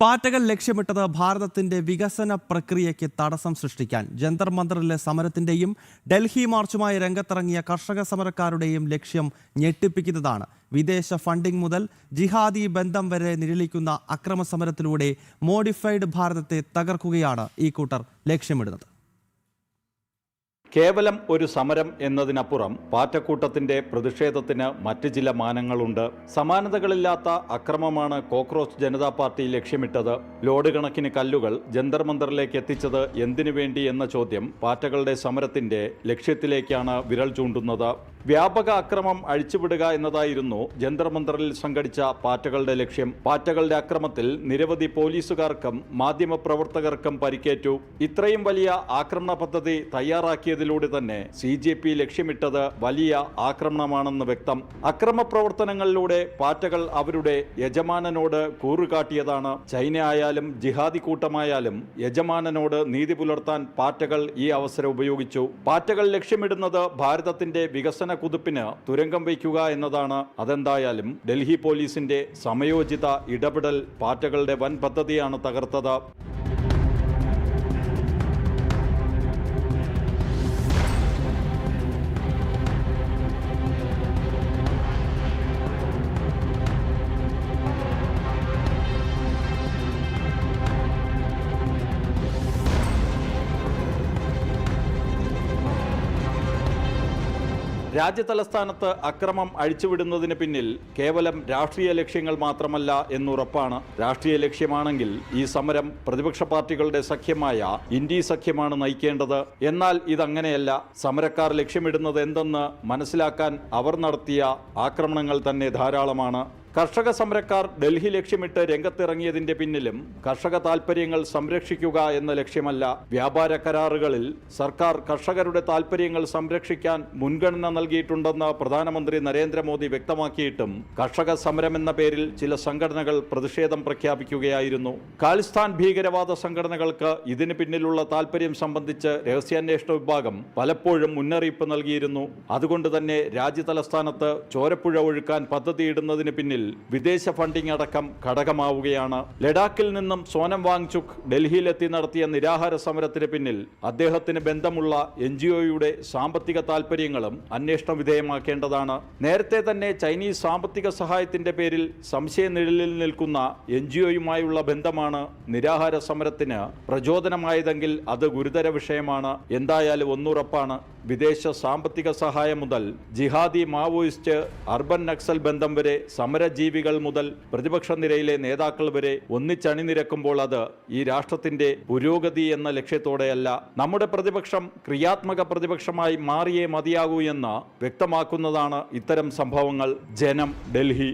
പാറ്റകൾ ലക്ഷ്യമിട്ടത് ഭാരതത്തിന്റെ വികസന പ്രക്രിയയ്ക്ക് തടസ്സം സൃഷ്ടിക്കാൻ. ജന്തർ മന്ദറിലെ സമരത്തിന്റെയും ഡൽഹി മാർച്ചുമായി രംഗത്തിറങ്ങിയ കർഷക സമരക്കാരുടെയും ലക്ഷ്യം ഞെട്ടിപ്പിക്കുന്നതാണ്. വിദേശ ഫണ്ടിംഗ് മുതൽ ജിഹാദി ബന്ധം വരെ നിഴലിക്കുന്ന അക്രമ സമരത്തിലൂടെ മോഡിഫൈഡ് ഭാരതത്തെ തകർക്കുകയാണ് ഈ കൂട്ടർ ലക്ഷ്യമിടുന്നത്. കേവലം ഒരു സമരം എന്നതിനപ്പുറം പാറ്റക്കൂട്ടത്തിന്റെ പ്രതിഷേധത്തിന് മറ്റ് ചില മാനങ്ങളുണ്ട്. സമാനതകളില്ലാത്ത അക്രമമാണ് കോക്രോച്ച് ജനതാ പാർട്ടി ലക്ഷ്യമിട്ടത്. ലോഡ് കണക്കിന് കല്ലുകൾ ജന്തർ മന്ദറിലേക്ക് എത്തിച്ചത് എന്തിനു വേണ്ടി എന്ന ചോദ്യം പാറ്റകളുടെ സമരത്തിന്റെ ലക്ഷ്യത്തിലേക്കാണ് വിരൽ ചൂണ്ടുന്നത്. വ്യാപക അക്രമം അഴിച്ചുവിടുക എന്നതായിരുന്നു ജന്തർ മന്ദറിൽ സംഘടിച്ച പാറ്റകളുടെ ലക്ഷ്യം. പാറ്റകളുടെ അക്രമത്തിൽ നിരവധി പോലീസുകാർക്കും മാധ്യമപ്രവർത്തകർക്കും പരിക്കേറ്റു. ഇത്രയും വലിയ ആക്രമണ പദ്ധതി തയ്യാറാക്കിയതിലൂടെ തന്നെ CJP ലക്ഷ്യമിട്ടത് വലിയ ആക്രമണമാണെന്ന് വ്യക്തം. അക്രമ പ്രവർത്തനങ്ങളിലൂടെ പാറ്റകൾ അവരുടെ യജമാനനോട് കൂറുകാട്ടിയതാണ്. ചൈന ആയാലും ജിഹാദി കൂട്ടമായാലും യജമാനനോട് നീതി പുലർത്താൻ പാറ്റകൾ ഈ അവസരം ഉപയോഗിച്ചു. പാറ്റകൾ ലക്ഷ്യമിടുന്നത് ഭാരതത്തിന്റെ വികസന കുതിപ്പിന് തുരങ്കം വയ്ക്കുക എന്നതാണ്. അതെന്തായാലും ഡൽഹി പോലീസിന്റെ സമയോചിത ഇടപെടൽ പാറ്റകളുടെ വൻ പദ്ധതിയാണ് തകർത്തത്. രാജ്യതലസ്ഥാനത്ത് അക്രമം അഴിച്ചുവിടുന്നതിന് പിന്നിൽ കേവലം രാഷ്ട്രീയ ലക്ഷ്യങ്ങൾ മാത്രമല്ല എന്നുറപ്പാണ്. രാഷ്ട്രീയ ലക്ഷ്യമാണെങ്കിൽ ഈ സമരം പ്രതിപക്ഷ പാർട്ടികളുടെ സഖ്യമായ ഇന്ത്യ സഖ്യമാണ് നയിക്കേണ്ടത്. എന്നാൽ ഇതങ്ങനെയല്ല. സമരക്കാർ ലക്ഷ്യമിടുന്നത് എന്തെന്ന് മനസ്സിലാക്കാൻ അവർ നടത്തിയ ആക്രമണങ്ങൾ തന്നെ ധാരാളമാണ്. കർഷക സമരക്കാർ ഡൽഹി ലക്ഷ്യമിട്ട് രംഗത്തിറങ്ങിയതിന്റെ പിന്നിലും കർഷക താൽപ്പര്യങ്ങൾ സംരക്ഷിക്കുക എന്ന ലക്ഷ്യമല്ല. വ്യാപാര കരാറുകളിൽ സർക്കാർ കർഷകരുടെ താൽപ്പര്യങ്ങൾ സംരക്ഷിക്കാൻ മുൻഗണന നൽകിയിട്ടുണ്ടെന്ന് പ്രധാനമന്ത്രി നരേന്ദ്രമോദി വ്യക്തമാക്കിയിട്ടും കർഷക സമരം എന്ന പേരിൽ ചില സംഘടനകൾ പ്രതിഷേധം പ്രഖ്യാപിക്കുകയായിരുന്നു. ഖാലിസ്ഥാൻ ഭീകരവാദ സംഘടനകൾക്ക് ഇതിന് പിന്നിലുള്ള താൽപ്പര്യം സംബന്ധിച്ച് രഹസ്യാന്വേഷണ വിഭാഗം പലപ്പോഴും മുന്നറിയിപ്പ് നൽകിയിരുന്നു. അതുകൊണ്ട് തന്നെ രാജ്യതലസ്ഥാനത്ത് ചോരപ്പുഴ ഒഴുക്കാൻ പദ്ധതിയിടുന്നതിന് പിന്നിൽ വിദേശ ഫണ്ടിംഗ് അടക്കം ഘടകമാവുകയാണ്. ലഡാക്കിൽ നിന്നും സോനം വാങ്ചുക് ഡൽഹിയിലെത്തി നടത്തിയ നിരാഹാര സമരത്തിന് പിന്നിൽ അദ്ദേഹത്തിന് ബന്ധമുള്ള NGOയുടെ സാമ്പത്തിക താൽപ്പര്യങ്ങളും അന്വേഷണ വിധേയമാക്കേണ്ടതാണ്. നേരത്തെ തന്നെ ചൈനീസ് സാമ്പത്തിക സഹായത്തിന്റെ പേരിൽ സംശയനിഴലിൽ നിൽക്കുന്ന NGOയുമായുള്ള ബന്ധമാണ് നിരാഹാര സമരത്തിന് പ്രചോദനമായതെങ്കിൽ അത് ഗുരുതര വിഷയമാണ്. എന്തായാലും ഒന്നുറപ്പാണ്, വിദേശ സാമ്പത്തിക സഹായം മുതൽ ജിഹാദി മാവോയിസ്റ്റ് അർബൻ നക്സൽ ബന്ധം വരെ സമരജീവികൾ മുതൽ പ്രതിപക്ഷ നിരയിലെ നേതാക്കൾ വരെ ഒന്നിച്ചണിനിരക്കുമ്പോൾ അത് ഈ രാഷ്ട്രത്തിന്റെ പുരോഗതി എന്ന ലക്ഷ്യത്തോടെയല്ല. നമ്മുടെ പ്രതിപക്ഷം ക്രിയാത്മക പ്രതിപക്ഷമായി മാറിയേ മതിയാകൂ എന്ന് വ്യക്തമാക്കുന്നതാണ് ഇത്തരം സംഭവങ്ങൾ. ജനം, ഡൽഹി.